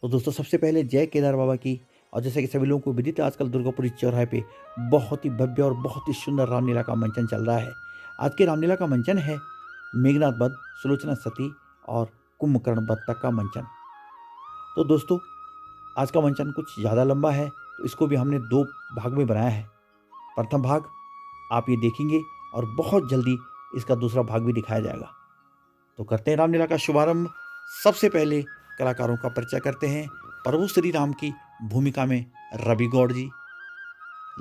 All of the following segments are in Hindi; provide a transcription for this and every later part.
तो दोस्तों सबसे पहले जय केदार बाबा की। और जैसे कि सभी लोगों को विदित है, आजकल दुर्गापुरी चौराहे पे बहुत ही भव्य और बहुत ही सुंदर रामलीला का मंचन चल रहा है। आज के रामलीला का मंचन है मेघनाथ वध, सुलोचना सती और कुंभकर्ण वध तक का मंचन। तो दोस्तों आज का मंचन कुछ ज़्यादा लंबा है, तो इसको भी हमने 2 भाग में बनाया है। प्रथम भाग आप ये देखेंगे और बहुत जल्दी इसका दूसरा भाग भी दिखाया जाएगा। तो करते हैं रामलीला का शुभारंभ। सबसे पहले कलाकारों का परिचय करते हैं। प्रभु श्री राम की भूमिका में रवि गौड़ जी,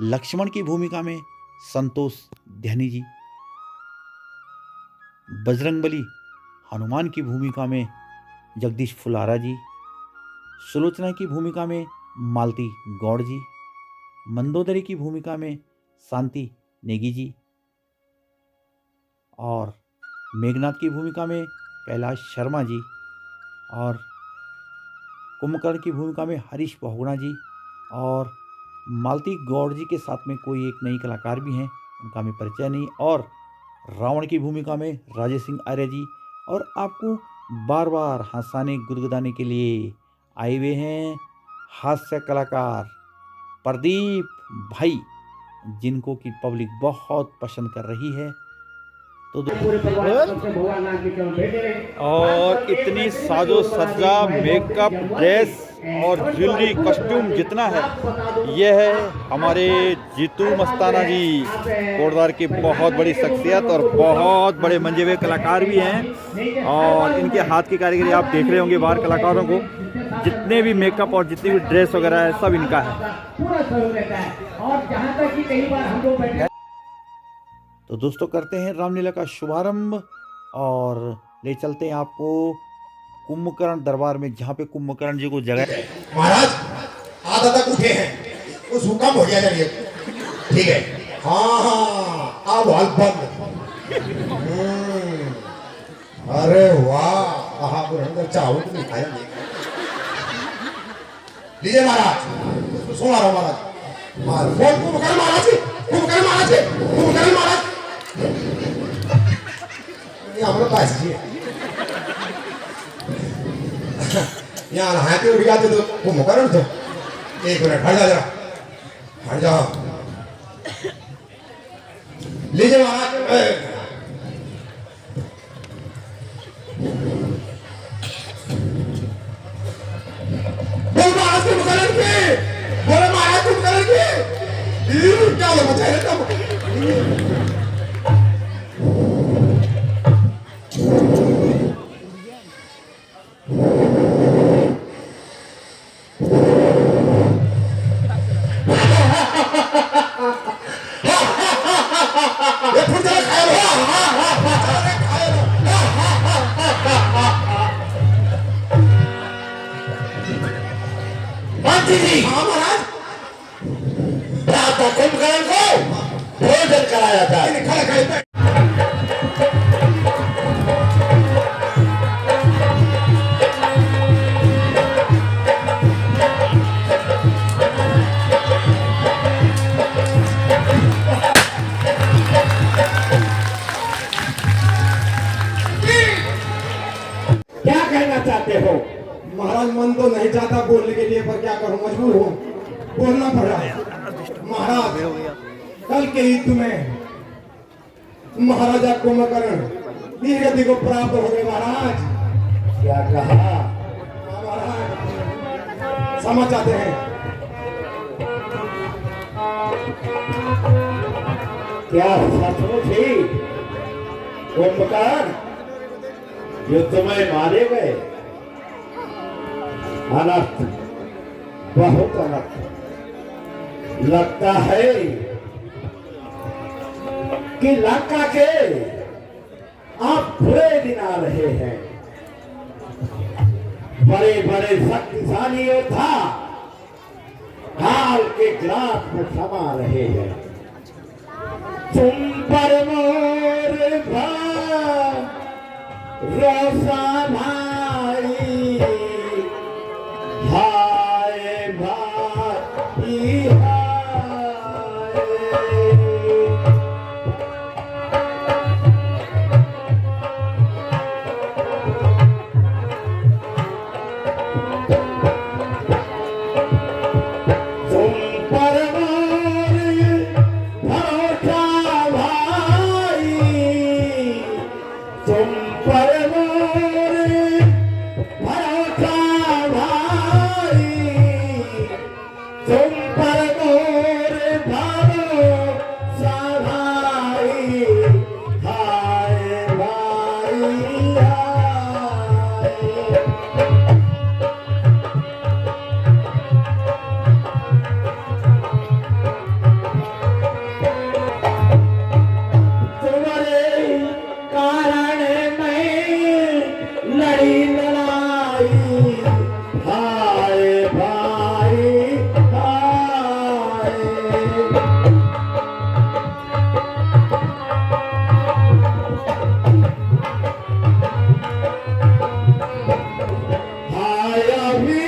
लक्ष्मण की भूमिका में संतोष ध्यानी जी, बजरंगबली हनुमान की भूमिका में जगदीश फुलारा जी, सुलोचना की भूमिका में मालती गौड़ जी, मंदोदरी की भूमिका में शांति नेगी जी और मेघनाथ की भूमिका में कैलाश शर्मा जी और कुंभकर्ण की भूमिका में हरीश बहुगुणा जी और मालती गौड़ जी के साथ में कोई एक नई कलाकार भी हैं, उनका हमें परिचय नहीं, और रावण की भूमिका में राजेश सिंह आर्य जी। और आपको बार बार हंसाने गुदगुदाने के लिए आए हुए हैं हास्य कलाकार प्रदीप भाई, जिनको की पब्लिक बहुत पसंद कर रही है। तो और इतनी साजो सज्जा, मेकअप, ड्रेस और ज्वेलरी, कॉस्ट्यूम जितना है, यह है हमारे जीतू मस्ताना जी, कोटद्वार की बहुत बड़ी शख्सियत और बहुत बड़े मंजे हुए कलाकार भी हैं। और इनके हाथ की कारीगरी आप देख रहे होंगे बाहर कलाकारों को, जितने भी मेकअप और जितनी भी ड्रेस वगैरह है सब इनका है। तो दोस्तों करते हैं रामलीला का शुभारंभ और ले चलते हैं आपको कुंभकर्ण दरबार में, जहाँ पे कुंभकर्ण जी को जगह। महाराज आधा तक उठे हैं, उस हुक्म हो गया जानिए, ठीक है। हाँ अब हल बंद। अरे वाह, चावल तो नहीं खाया। लीजिए महाराज, सुना रहा महाराज। कुंभकर्ण महाराज जी, कुंभकर्ण महाराज जी, कुंभकर्ण महाराज। हमारे पास जी यहाँ नहाते उठ जाते तो कुंभकर्ण थे। एक मिनट हट जा, जरा हट जाओ। लीजिए महाराज। कुंभकर्ण की बोले महाराज, कुंभकर्ण की क्या हो बचा है। कुंभकर्ण को भोजन कराया था। क्या कहना चाहते हो महाराज? मन तो नहीं चाहता बोलने के लिए, पर क्या करूं, मजबूर हूं, बोलना पड़ा। महाराज कल के युद्ध में महाराजा कुंभकर्ण वीर गति को प्राप्त हो गए। महाराज क्या कहा? महाराज समझ आते हैं। क्या सचमुच ही कुंभकर्ण युद्ध में मारे गए? अनर्थ, बहुत अनर्थ। लगता है कि लंका के आप बुरे दिन आ रहे हैं। बड़े बड़े शक्तिशाली योद्धा काल के ग्रास में समा रहे हैं। तुम पर मोर रोसा भाई, भाई भाई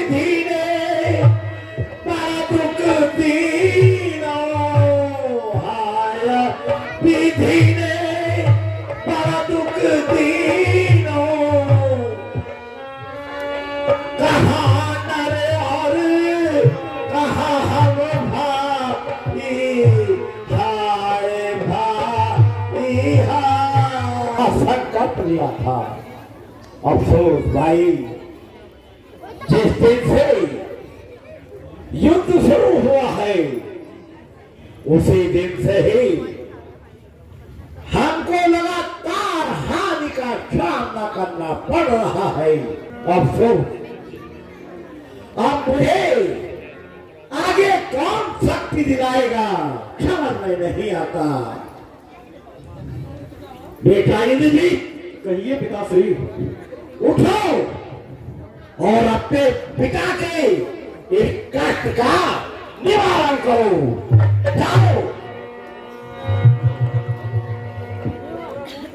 विधि ने बड़ा दुख दीनो, हाय विधि ने बड़ा दुख दीनो, कहाँ नर और कहाँ हम भाई, हाय भाई हाय। संकट लिया था अफसोस भाई, जिस दिन से युद्ध शुरू हुआ है उसी दिन से ही हमको लगातार हानि का सामना करना पड़ रहा है। अफसोस अब मुझे आगे कौन शक्ति दिलाएगा समझ में नहीं आता। बेटा इंद्र जी, कहिए पिताश्री। उठो और अपने पिता के इस कष्ट का निवारण करो। जाओ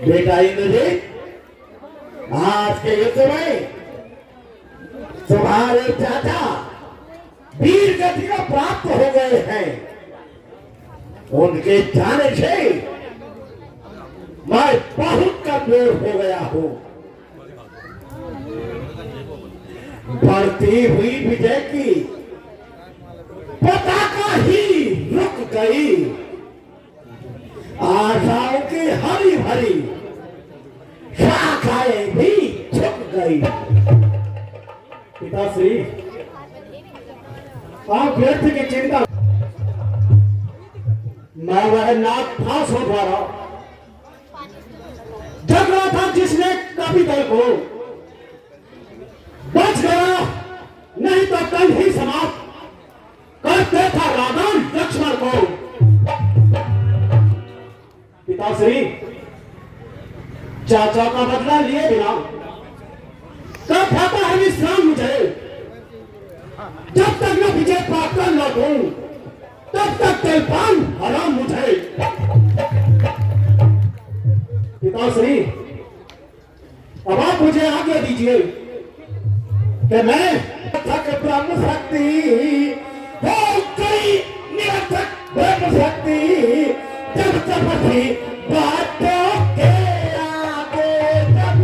बेटा इंद्र जी, आज के युद्ध में तुम्हारे चाचा वीर गति को प्राप्त हो गए हैं। उनके जाने से मैं बहुत कमजोर हो गया हूं। बढ़ती हुई विजय की पताका ही रुक गई, आशाओं की हरी भरी शाखाएं भी झुक गई। पिताश्री, आप व्यर्थ की चिंता, मैं वह नाग था सो द्वारा झगड़ा था जिसने कभी दल को बच गया, नहीं तो कल ही समाप्त करते था रावण लक्ष्मण को। पिताश्री, चाचा का बदला लिए बिना कब आता है विश्राम मुझे? जब तक मैं विजय प्राप्त कर लौटूं तब तक जलपान हराम मुझे। पिताश्री, अब आप मुझे आज्ञा दीजिए कि मैं थक ब्रह्म शक्ति हो गई निरर्थक ब्रह्म शक्ति, जब तपसी बातों के आगे जब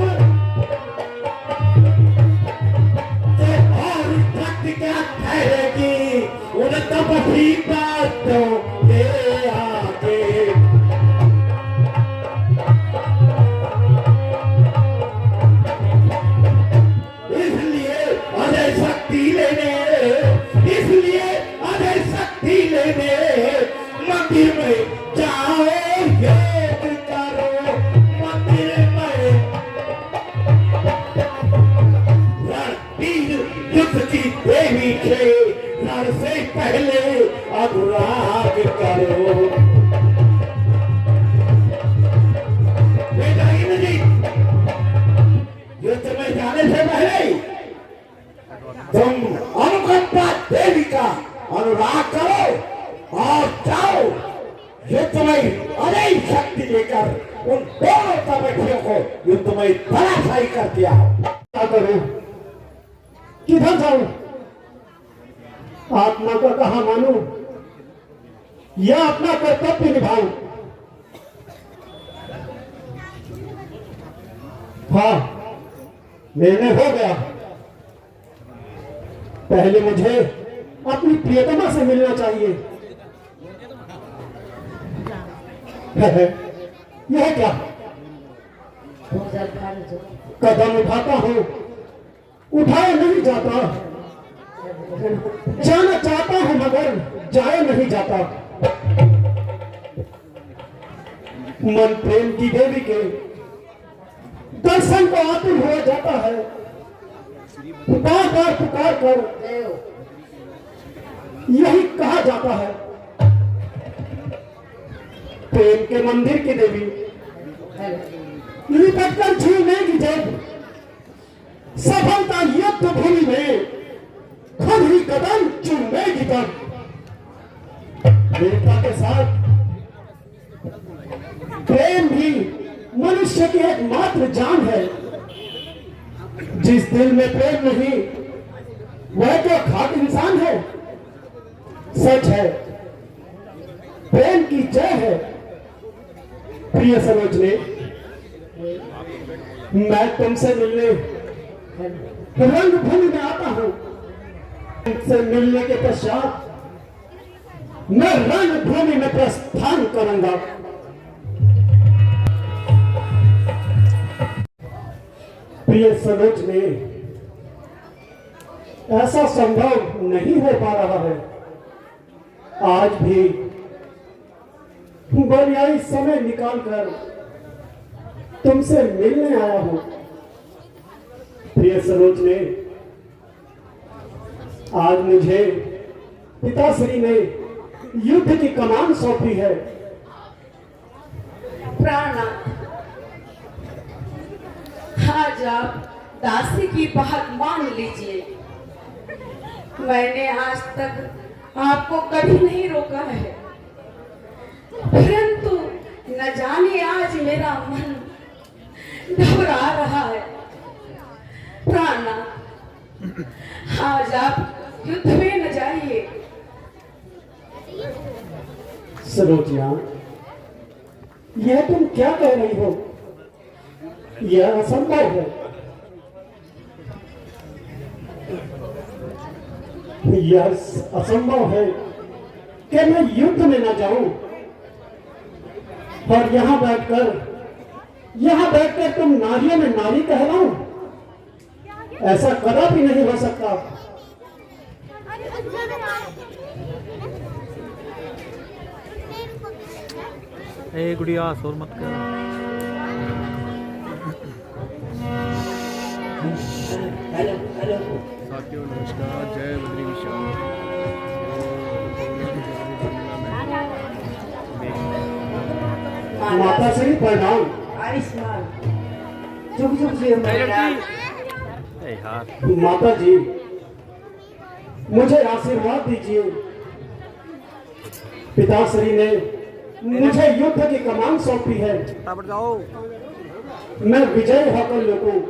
और शक्ति क्या ठहरेगी उन तपसी बातों के आगे। मंदिर में जाओ, योग करो मंदिर में, रणवीर युद्ध की देवी से रण से पहले अनुराग करो। बेटा इंद्र जी, युद्ध में जाने से पहले तुम अनुकंपा देवी का अनुराग करो और जाओ युद्ध में अनैक शक्ति लेकर उन दोनों तपस्वियों को युद्ध में धराशायी कर दिया। क्या करूं, किधर जाऊं, आत्मा का कहा मानूं या अपना कर्तव्य निभाऊं? हाँ, निर्णय हो गया। पहले मुझे अपनी प्रियतमा से मिलना चाहिए। यह क्या, कदम उठाता हूं, उठाया नहीं जाता, जाना चाहता हूं मगर जाया नहीं जाता। मन प्रेम की देवी के दर्शन को आतुर हुआ जाता है। पुकार कर यही कहा जाता है, प्रेम के मंदिर की देवी लिपट कर छूनेगी जब सफलता युद्ध भूमि में खुद ही कदम चूमेगी तब। देवता के साथ प्रेम भी मनुष्य की एकमात्र जान है। जिस दिल में प्रेम नहीं वह तो खाक इंसान है। सच है, प्रेम की जय है। प्रिय सरोजनी, मैं तुमसे मिलने रंगभूमि में आता हूं। तुमसे मिलने के पश्चात मैं रणभूमि में प्रस्थान करूंगा। प्रिय सरोजनी, ऐसा संभव नहीं हो पा रहा है। आज भी बरियाई समय निकालकर तुमसे मिलने आया हूं। प्रिय सरोजनी, आज मुझे पिताश्री ने युद्ध की कमान सौंपी है। प्राणनाथ, आज आप दासी की बात मान लीजिए। मैंने आज तक आपको कभी नहीं रोका है, परंतु न जाने आज मेरा मन घबरा रहा है। प्राणनाथ, आज आप युद्ध में न जाइए। सरोजना, यह तुम क्या कह रही हो? यह असंभव है। यह असंभव है कि मैं युद्ध में न जाऊं और यहां बैठकर तुम नारियों में नारी कहलाऊं। ऐसा कदापि नहीं हो सकता। ए गुड़िया शोर मत कर। साथियों नमस्कार, जय बद्री विशाल। माता श्री प्रणाम। आयुष्मान जुग जुग जियो मेरा। ए यार, माता जी, मुझे आशीर्वाद दीजिए। पिताश्री ने मुझे युद्ध की कमान सौंपी है। फटाफट जाओ। मैं विजय होकर लौटूं।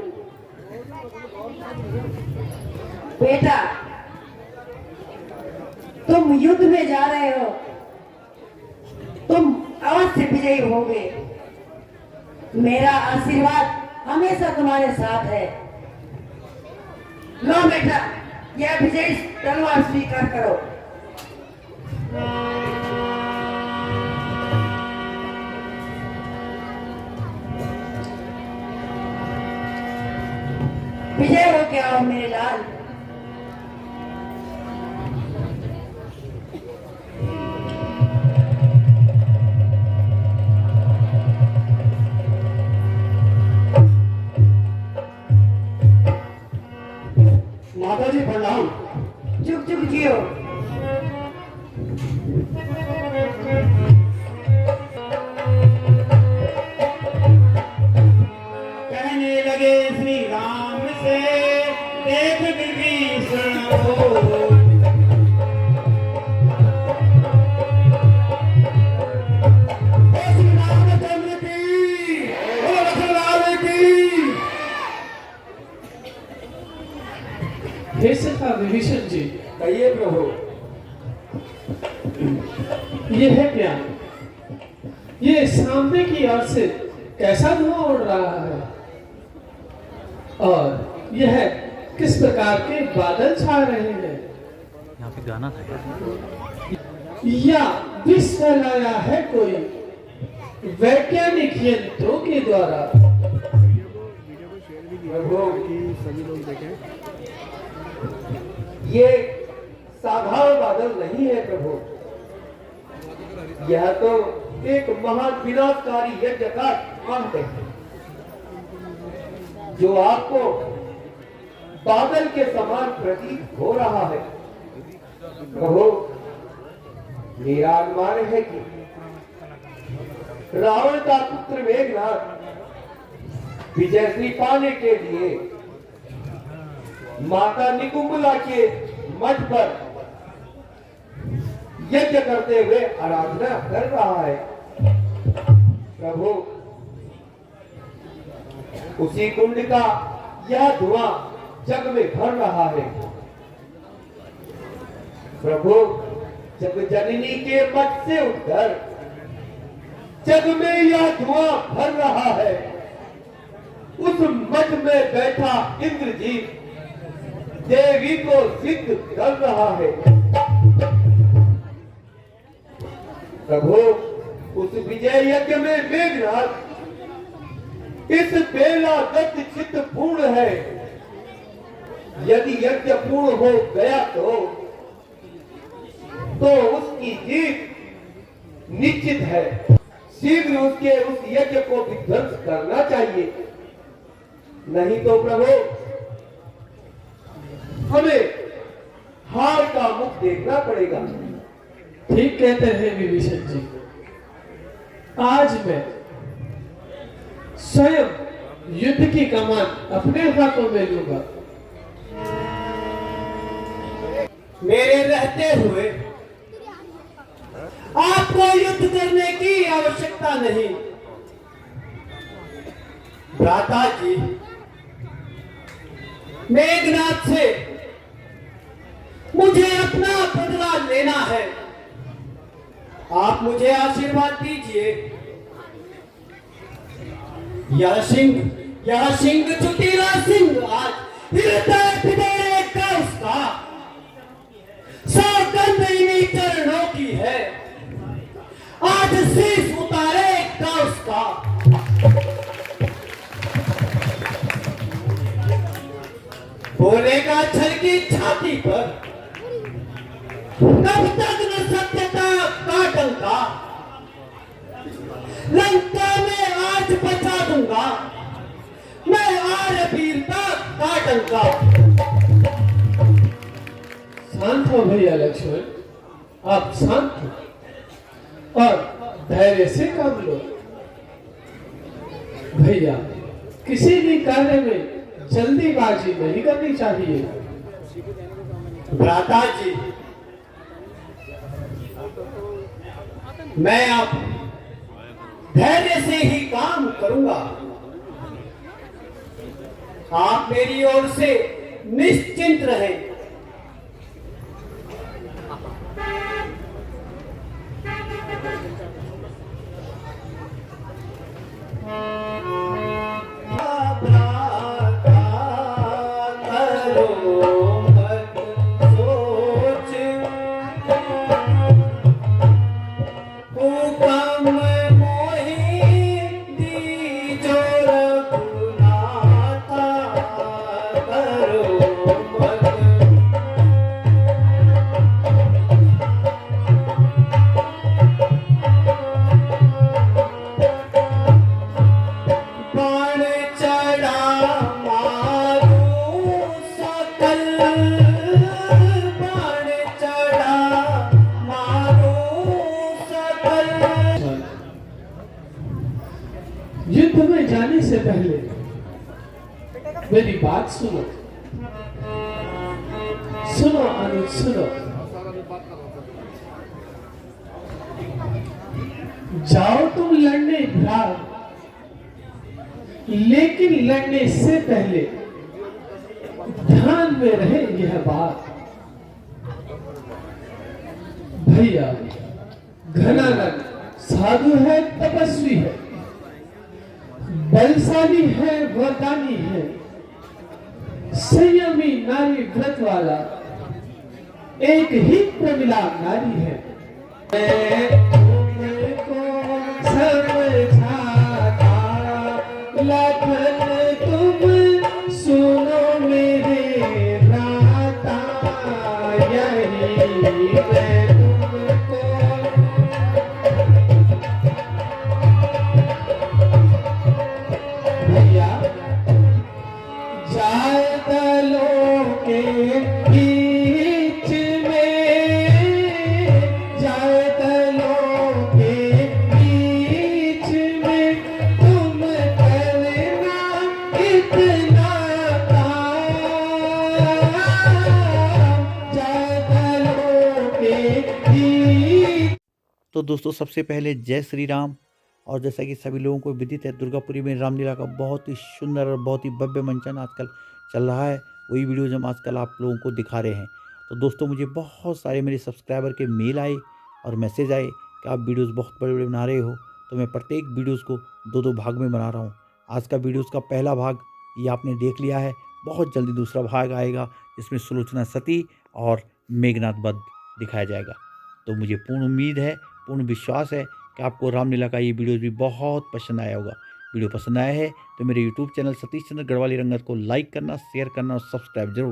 बेटा, तुम युद्ध में जा रहे हो, तुम अवश्य विजयी होगे। मेरा आशीर्वाद हमेशा तुम्हारे साथ है। लो बेटा, यह विजय तलवार स्वीकार करो। विजय हो क्या हो मेरे लाल। माता जी प्रणाम। जुग जुग जियो। कहने लगे श्री राम से, देख विभीषण हो। श्री रामचंद्र की, लखनलाल की। हे सखा विभीषण जी, कहिए प्रभु। ये है क्या? ये सामने की ओर से कैसा धुआं उड़ रहा है? और यह किस प्रकार के बादल छा रहे हैं? यहाँ पे गाना था यार। या विष फैलाया है कोई वैज्ञानिक यंत्रों के द्वारा? सभी लोग देखें। ये साधारण बादल नहीं है प्रभु। यह तो एक महान विनाशकारी यज्ञ का अंत है, जो आपको बादल के समान प्रतीत हो रहा है। प्रभु, मेरा अनुमान है कि रावण का पुत्र मेघनाथ विजयश्री पाने के लिए माता निकुंबला के मठ पर यज्ञ करते हुए आराधना कर रहा है। प्रभु, उसी कुंड का यह धुआं जग में भर रहा है। प्रभु जब जननी के मठ से उठकर जग में यह धुआं भर रहा है, उस मठ में बैठा इंद्रजीत देवी को सिद्ध कर रहा है। प्रभु उस विजय यज्ञ में मेघनाथ इस बेला दत्त चित्त पूर्ण है। यदि यज्ञ पूर्ण हो गया तो उसकी जीत निश्चित है। शीघ्र उसके उस यज्ञ को विध्वंस करना चाहिए, नहीं तो प्रभु हमें हार का मुख देखना पड़ेगा। ठीक कहते हैं विभीषण जी। आज मैं स्वयं युद्ध की कमान अपने हाथों में लूंगा। मेरे रहते हुए आपको युद्ध करने की आवश्यकता नहीं। भ्राता जी, मेघनाथ से मुझे अपना बदला लेना है। आप मुझे आशीर्वाद दीजिए। यह सिंह चुटीला सिंह आज हृदय पिदेरे का उसका सौगंध इन्हीं चरणों की है। आज शीश उतारे का उसका। बोलेगा छल की छाती पर, कब तक न सत्यता का डंका। लंका में आज बचा दूंगा मैं आर वीरता का डंका। शांत हो भैया लक्ष्मण, आप शांत हो और धैर्य से काम लो। भैया किसी भी कार्य में जल्दीबाजी नहीं करनी चाहिए। भ्राता जी, मैं आप धैर्य से ही काम करूंगा। आप मेरी ओर से निश्चिंत रहें। युद्ध में जाने से पहले मेरी बात सुनो। सुनो अनुज सुनो। जाओ तुम लड़ने भ्रात, लेकिन लड़ने से पहले ध्यान में रहे यह बात। भैया घनानंद साधु है, तपस्वी है, बलशाली है, वरदानी है, संयमी नारी व्रत वाला एक ही प्रमिला नारी है। समझाता लखन तुम सुनो मेरे भ्राता, यही मैं तुमको भैया जाए दलों के बीच में, जाए दलों के बीच में तुम करना इतना काम, जाए दलों के बीच। तो दोस्तों सबसे पहले जय श्री राम। और जैसा कि सभी लोगों को विदित है, दुर्गापुरी में रामलीला का बहुत ही सुंदर और बहुत ही भव्य मंचन आजकल चल रहा है। वही वीडियोज हम आजकल आप लोगों को दिखा रहे हैं। तो दोस्तों मुझे बहुत सारे मेरे सब्सक्राइबर के मेल आए और मैसेज आए कि आप वीडियोस बहुत बड़े बड़े बना रहे हो, तो मैं प्रत्येक वीडियोस को 2-2 भाग में बना रहा हूँ। आज का वीडियोस का पहला भाग ये आपने देख लिया है, बहुत जल्दी दूसरा भाग आएगा जिसमें सुलोचना सती और मेघनाथ वध दिखाया जाएगा। तो मुझे पूर्ण उम्मीद है, पूर्ण विश्वास है कि आपको रामलीला का ये वीडियो भी बहुत पसंद आया होगा। वीडियो पसंद आया है तो मेरे यूट्यूब चैनल सतीश चंद्र गढ़वाली रंगत को लाइक करना, शेयर करना और सब्सक्राइब जरूर